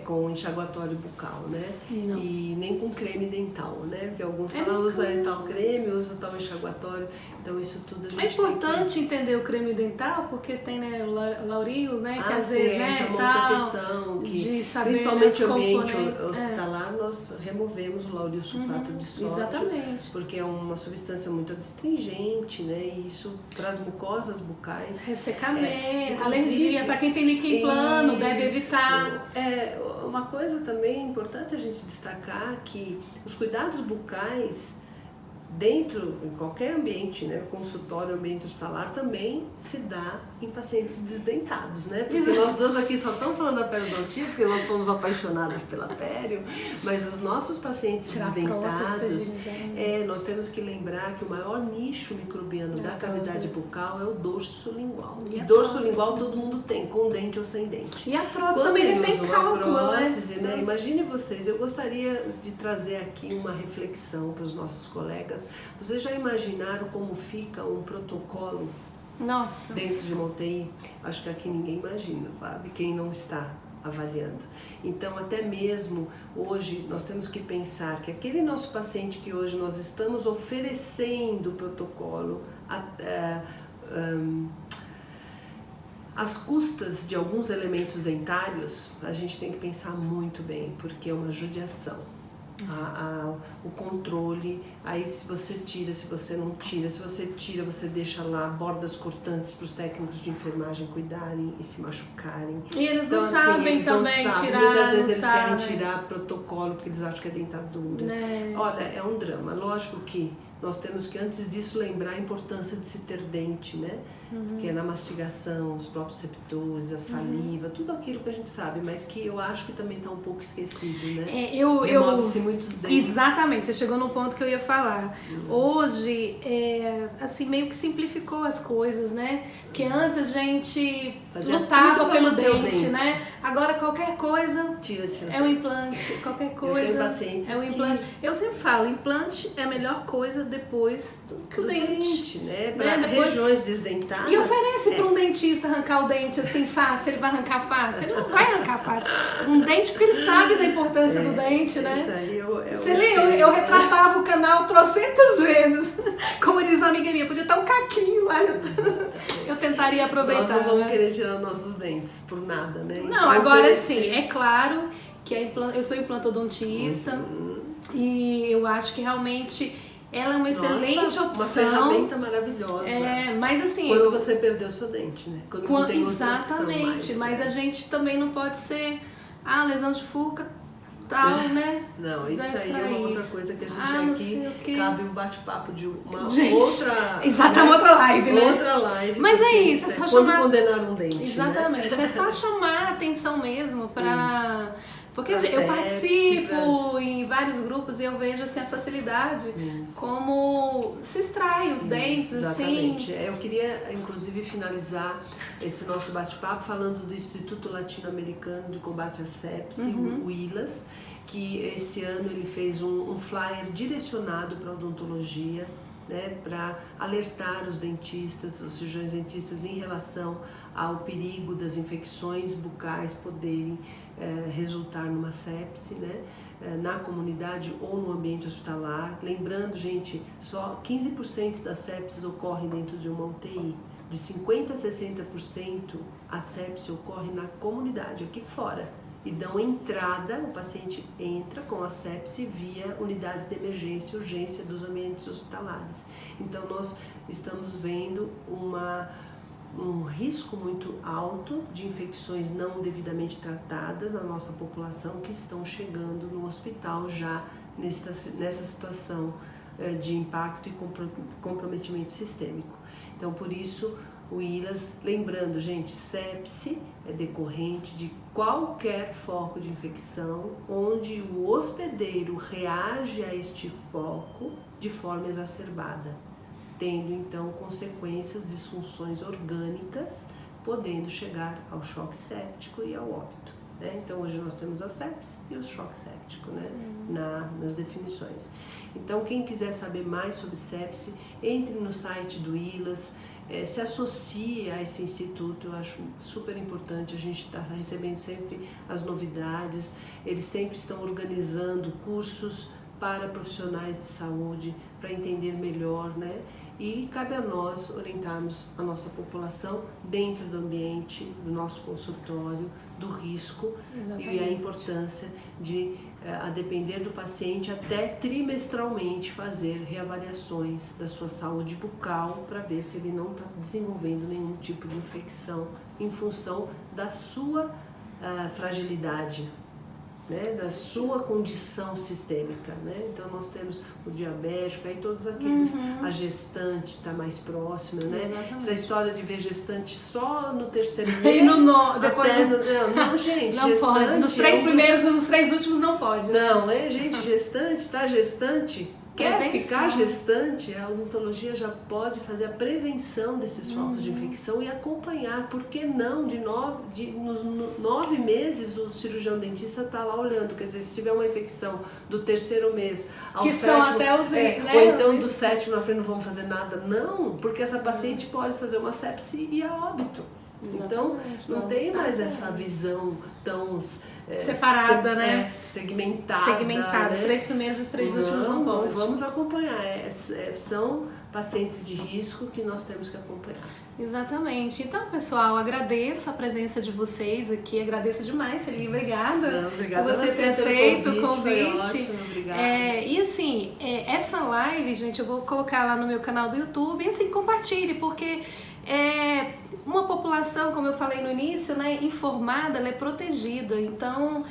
com enxaguatório bucal, né? Não. E nem com creme dental, né? Porque alguns falam, usa tal creme, usa tal enxaguatório, então isso tudo a gente é importante entender o creme dental, porque tem, né, o lauril, né? Que às vezes, né, essa é uma outra questão, que principalmente o ambiente hospitalar, nós removemos o lauril sulfato de sódio, exatamente, porque é uma substância muito adstringente, né? E isso para as mucosas bucais, ressecamento, alergia, para quem tem líquido plano, deve evitar. Uma coisa também importante a gente destacar que os cuidados bucais dentro, em qualquer ambiente, né, consultório, ambiente hospitalar, também se dá em pacientes desdentados, né? Porque nós dois aqui só estamos falando da periodontia, porque nós fomos apaixonadas pela pério, mas os nossos pacientes desdentados, nós temos que lembrar que o maior nicho microbiano da cavidade bucal é o dorso lingual. E dorso lingual todo mundo tem, com dente ou sem dente. E a prótese também tem cálculo, prótese, né? Imagine vocês, eu gostaria de trazer aqui uma reflexão para os nossos colegas. Vocês já imaginaram como fica um protocolo dentro de uma UTI? Acho que aqui ninguém imagina, sabe? Quem não está avaliando. Então, até mesmo hoje, nós temos que pensar que aquele nosso paciente que hoje nós estamos oferecendo o protocolo às custas de alguns elementos dentários, a gente tem que pensar muito bem, porque é uma judiação. O controle, aí se você tira, se você não tira, se você tira, você deixa lá bordas cortantes para os técnicos de enfermagem cuidarem e se machucarem. E eles não sabem eles também não sabem. tirar. Muitas vezes eles querem tirar protocolo porque eles acham que é dentadura. É. Olha, é um drama. Lógico que nós temos que, antes disso, lembrar a importância de se ter dente, né? Que é na mastigação, os próprios receptores, a saliva, tudo aquilo que a gente sabe, mas que eu acho que também está um pouco esquecido, né? Remove-se muitos dentes. Exatamente, você chegou no ponto que eu ia falar. Hoje, assim, meio que simplificou as coisas, né? Porque antes a gente lutava pelo dente, né? Agora qualquer coisa é um implante, qualquer coisa é um implante. Eu sempre falo, implante é a melhor coisa depois que o dente, né? Para regiões desdentadas. E oferece para um dentista arrancar o dente assim fácil, ele vai arrancar fácil? Ele não vai arrancar fácil. Um dente, porque ele sabe da importância do dente, né? Isso aí você lê, eu retratava o canal trocentas vezes. Como diz uma amiga minha, podia estar um caquinho lá. Eu tentaria aproveitar. Nós não vamos querer tirar nossos dentes por nada, né? Não, agora sim, é claro que eu sou implantodontista e eu acho que realmente ela é uma excelente opção. Uma ferramenta maravilhosa. Mas assim... Quando você perdeu seu dente, né? Quando não tem outra opção mais, mas a gente também não pode ser... lesão de fuca, tal, né? Não, isso aí é uma outra coisa que a gente aqui cabe um bate-papo de uma outra... Exatamente, outra live, né? Outra live. Mas é isso, é só quando chamar... condenar um dente, exatamente, é só chamar a atenção mesmo para... Porque eu participo em vários grupos e eu vejo assim, a facilidade como se extrai os dentes. Exatamente. Assim. Eu queria, inclusive, finalizar esse nosso bate-papo falando do Instituto Latino-Americano de Combate à Sepse, o ILAS, que esse ano ele fez um flyer direcionado para a odontologia, né, para alertar os dentistas, os cirurgiões dentistas em relação ao perigo das infecções bucais poderem resultar numa sepse, né, na comunidade ou no ambiente hospitalar. Lembrando, gente, só 15% das sepses ocorrem dentro de uma UTI. De 50% a 60% a sepse ocorre na comunidade, aqui fora. e dão entrada, o paciente entra com a sepse via unidades de emergência e urgência dos ambientes hospitalares. Então nós estamos vendo um risco muito alto de infecções não devidamente tratadas na nossa população que estão chegando no hospital já nessa situação de impacto e comprometimento sistêmico. Então, por isso, o ILAS, lembrando, gente, sepse é decorrente de qualquer foco de infecção onde o hospedeiro reage a este foco de forma exacerbada, tendo então consequências, disfunções orgânicas, podendo chegar ao choque séptico e ao óbito. Né? Então hoje nós temos a sepse e o choque séptico, né? Nas definições. Então quem quiser saber mais sobre sepse, entre no site do ILAS, se associe a esse instituto. Eu acho super importante, a gente está recebendo sempre as novidades, eles sempre estão organizando cursos para profissionais de saúde, para entender melhor, né? E cabe a nós orientarmos a nossa população dentro do ambiente, do nosso consultório, do risco. Exatamente. E a importância de, a depender do paciente, até trimestralmente fazer reavaliações da sua saúde bucal para ver se ele não está desenvolvendo nenhum tipo de infecção em função da sua fragilidade, né, da sua condição sistêmica, né? Então nós temos o diabético, aí todos aqueles, a gestante está mais próxima, né? Exatamente. Essa história de ver gestante só no terceiro mês, depois não, gente, não gestante pode, nos 3 primeiros, nos 3 últimos não pode. Não, gente, gestante, tá gestante, quer ficar gestante, a odontologia já pode fazer a prevenção desses focos de infecção e acompanhar, por que não, nos 9 meses o cirurgião dentista está lá olhando, quer dizer, se tiver uma infecção do 3º mês ao que 7º, são até os, né, ou então do 7º na frente não vamos fazer nada, não, porque essa paciente pode fazer uma sepse e a óbito. Então, não tem mais essa visão tão separada, né? Segmentada. Né? Os 3 primeiros e os 3 últimos não pode. Vamos acompanhar. São pacientes de risco que nós temos que acompanhar. Exatamente. Então, pessoal, agradeço a presença de vocês aqui. Agradeço demais, Celine. Obrigada. Obrigada por você ter aceito o convite. Foi ótimo, obrigada. E assim, essa live, gente, eu vou colocar lá no meu canal do YouTube. E assim, compartilhe, porque uma população, como eu falei no início, né, informada, ela é protegida. Então,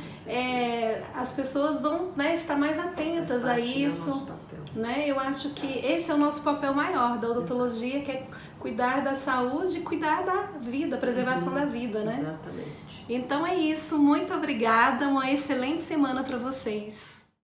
as pessoas vão, né, estar mais atentas a isso. Né? Eu acho que esse é o nosso papel maior da odontologia, que é cuidar da saúde e cuidar da vida, preservação da vida, né? Exatamente. Então é isso. Muito obrigada. Uma excelente semana para vocês.